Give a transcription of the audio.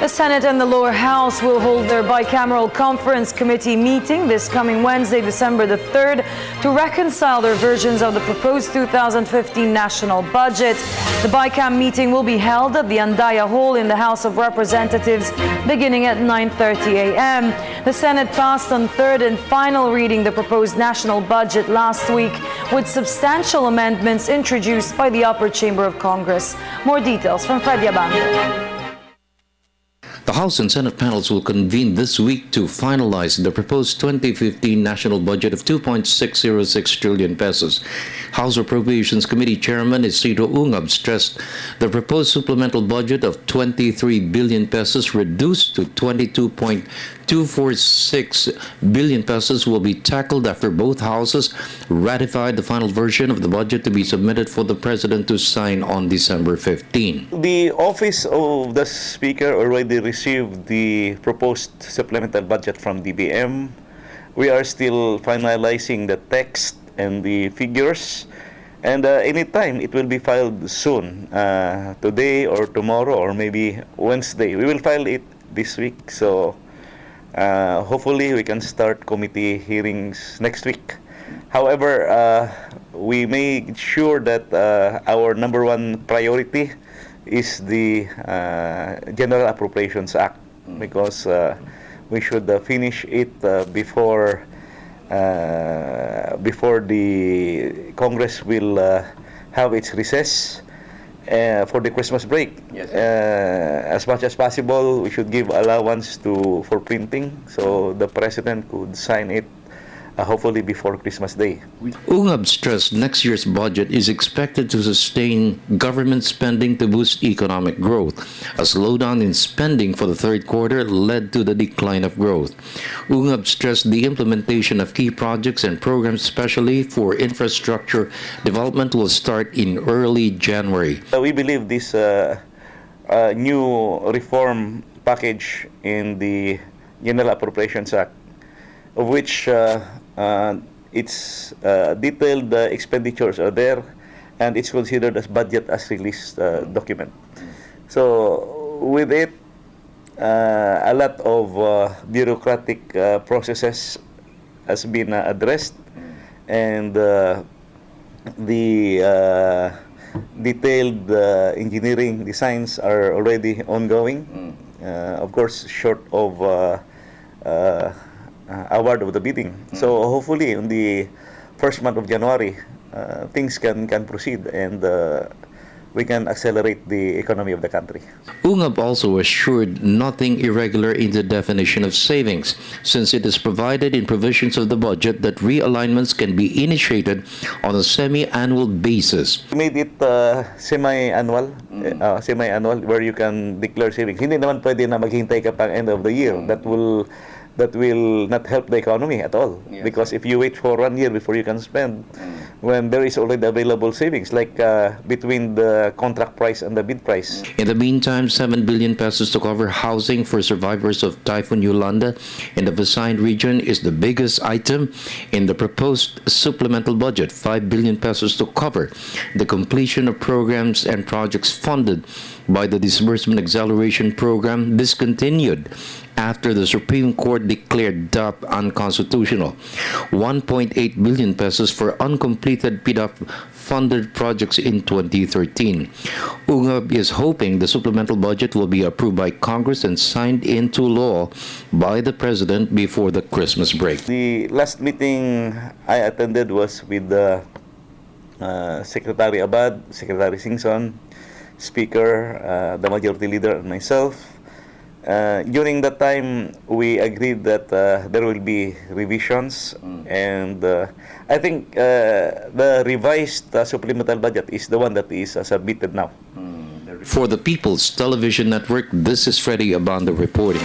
The Senate and the lower house will hold their bicameral conference committee meeting this coming Wednesday, December the 3rd, to reconcile their versions of the proposed 2015 national budget. The bicam meeting will be held at the Andaya Hall in the House of Representatives beginning at 9:30 a.m. The Senate passed on third and final reading the proposed national budget last week with substantial amendments introduced by the upper chamber of Congress. More details from Freddie Abando. The House and Senate panels will convene this week to finalize the proposed 2015 national budget of 2.606 trillion pesos. House Appropriations Committee Chairman Isidro Ungab stressed the proposed supplemental budget of 23 billion pesos reduced to 22.246 billion pesos will be tackled after both houses ratified the final version of the budget to be submitted for the President to sign on December 15. The Office of the Speaker already received the proposed supplemental budget from DBM. We are still finalizing the text and the figures, and anytime it will be filed soon, today or tomorrow or maybe Wednesday. We will file it this week, so hopefully we can start committee hearings next week. However, we make sure that our number one priority is the General Appropriations Act, because we should finish it before the Congress will have its recess for the Christmas break. Yes. As much as possible, we should give allowance for printing, so the President could sign it hopefully before Christmas Day. Ungab stressed next year's budget is expected to sustain government spending to boost economic growth. A slowdown in spending for the third quarter led to the decline of growth. Ungab stressed the implementation of key projects and programs, especially for infrastructure development, will start in early January. We believe this new reform package in the General Appropriations Act, of which its detailed expenditures are there, and it's considered as budget as released document. So with it, a lot of bureaucratic processes has been addressed, and the detailed engineering designs are already ongoing. Of course, short of award of the bidding. So hopefully in the first month of January, things can proceed, and we can accelerate the economy of the country. Ungab also assured nothing irregular in the definition of savings, since it is provided in provisions of the budget that realignments can be initiated on a semi-annual basis. We made it semi-annual, where you can declare savings. Hindi naman pwede na maghintay ka pang end of the year. That will not help the economy at all. Yes. Because if you wait for 1 year before you can spend, when there is already available savings, like between the contract price and the bid price. In the meantime, 7 billion pesos to cover housing for survivors of Typhoon Yolanda in the Visayan region is the biggest item in the proposed supplemental budget. 5 billion pesos to cover the completion of programs and projects funded by the Disbursement Acceleration Program discontinued after the Supreme Court declared DAP unconstitutional. 1.8 billion pesos for uncompleted PDAP-funded projects in 2013. Ungab is hoping the supplemental budget will be approved by Congress and signed into law by the President before the Christmas break. The last meeting I attended was with Secretary Abad, Secretary Singson, Speaker, the Majority Leader, and myself. During that time, we agreed that there will be revisions, and I think the revised supplemental budget is the one that is submitted now. For the People's Television Network, this is Freddie Abando reporting.